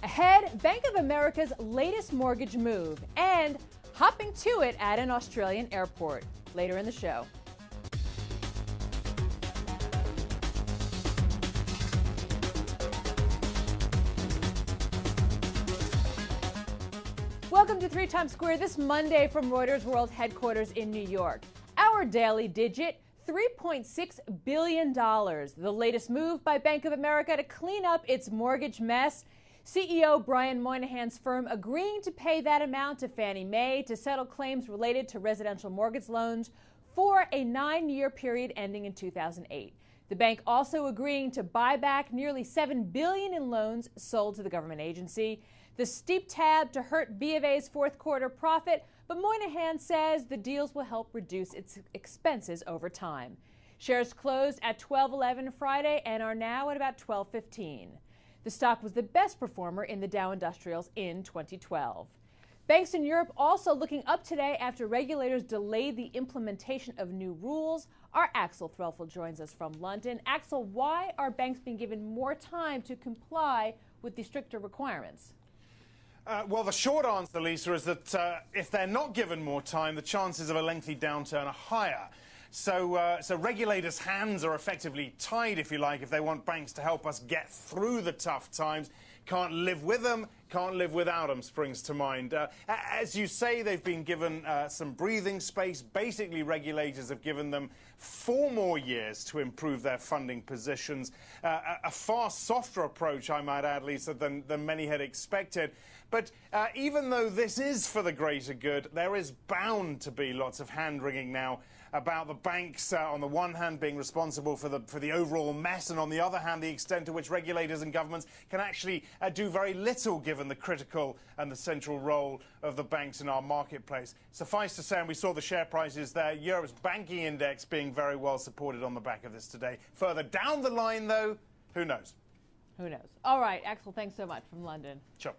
Ahead, Bank of America's latest mortgage move and hopping to it at an Australian airport. Later in the show. Welcome to 3 Times Square this Monday from Reuters World Headquarters in New York. Our daily digit, $3.6 billion. The latest move by Bank of America to clean up its mortgage mess. CEO Brian Moynihan's firm agreeing to pay that amount to Fannie Mae to settle claims related to residential mortgage loans for a 9-year period ending in 2008. The bank also agreeing to buy back nearly $7 billion in loans sold to the government agency. The steep tab to hurt BofA's fourth quarter profit, but Moynihan says the deals will help reduce its expenses over time. Shares closed at $12.11 Friday and are now at about $12.15. The stock was the best performer in the Dow Industrials in 2012. Banks in Europe also looking up today after regulators delayed the implementation of new rules. Our Axel Threlfel joins us from London. Axel, why are banks being given more time to comply with the stricter requirements? Well, the short answer, Lisa, is that if they're not given more time, the chances of a lengthy downturn are higher. So regulators' hands are effectively tied, if you like, if they want banks to help us get through the tough times. Can't live with them, can't live without them, springs to mind. As you say, they've been given some breathing space. Basically, regulators have given them 4 more years to improve their funding positions. A far softer approach, I might add, Lisa, than many had expected. But even though this is for the greater good, there is bound to be lots of hand-wringing now about the banks, on the one hand, being responsible for the overall mess, and on the other hand, the extent to which regulators and governments can actually do very little given the critical and the central role of the banks in our marketplace. Suffice to say, and we saw the share prices there, Europe's banking index being very well supported on the back of this today. Further down the line, though, who knows? Who knows? All right, Axel, thanks so much from London. Sure.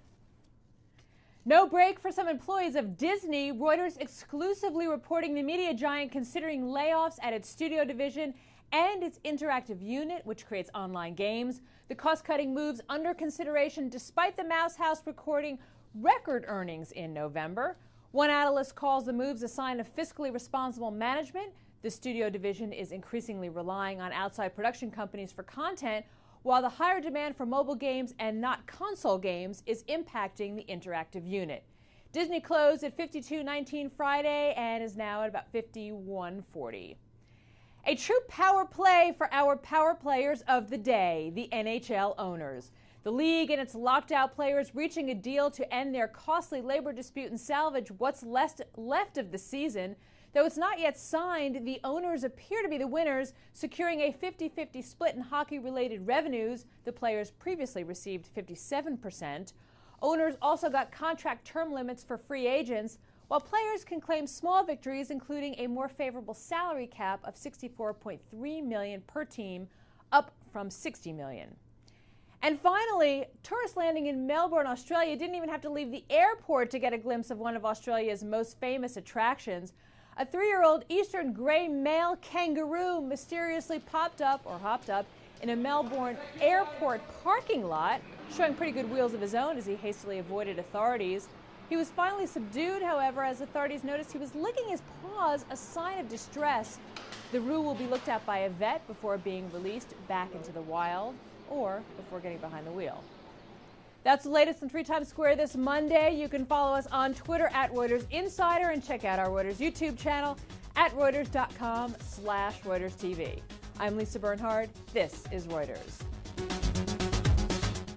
No break for some employees of Disney. Reuters exclusively reporting the media giant considering layoffs at its studio division and its interactive unit, which creates online games. The cost-cutting moves under consideration despite the Mouse House recording record earnings in November. One analyst calls the moves a sign of fiscally responsible management. The studio division is increasingly relying on outside production companies for content, while the higher demand for mobile games and not console games is impacting the interactive unit. Disney closed at 52.19 Friday and is now at about 51.40. A true power play for our power players of the day, the NHL owners. The league and its locked-out players reaching a deal to end their costly labor dispute and salvage what's left of the season. Though it's not yet signed, the owners appear to be the winners, securing a 50-50 split in hockey-related revenues. The players previously received 57%. Owners also got contract term limits for free agents, while players can claim small victories, including a more favorable salary cap of $64.3 million per team, up from $60 million. And finally, tourists landing in Melbourne, Australia didn't even have to leave the airport to get a glimpse of one of Australia's most famous attractions. A 3-year-old eastern grey male kangaroo mysteriously hopped up in a Melbourne airport parking lot, showing pretty good wheels of his own as he hastily avoided authorities. He was finally subdued, however, as authorities noticed he was licking his paws, a sign of distress. The roo will be looked at by a vet before being released back into the wild or before getting behind the wheel. That's the latest in 3 Times Square this Monday. You can follow us on Twitter at Reuters Insider and check out our Reuters YouTube channel at Reuters.com/ReutersTV. I'm Lisa Bernhard. This is Reuters.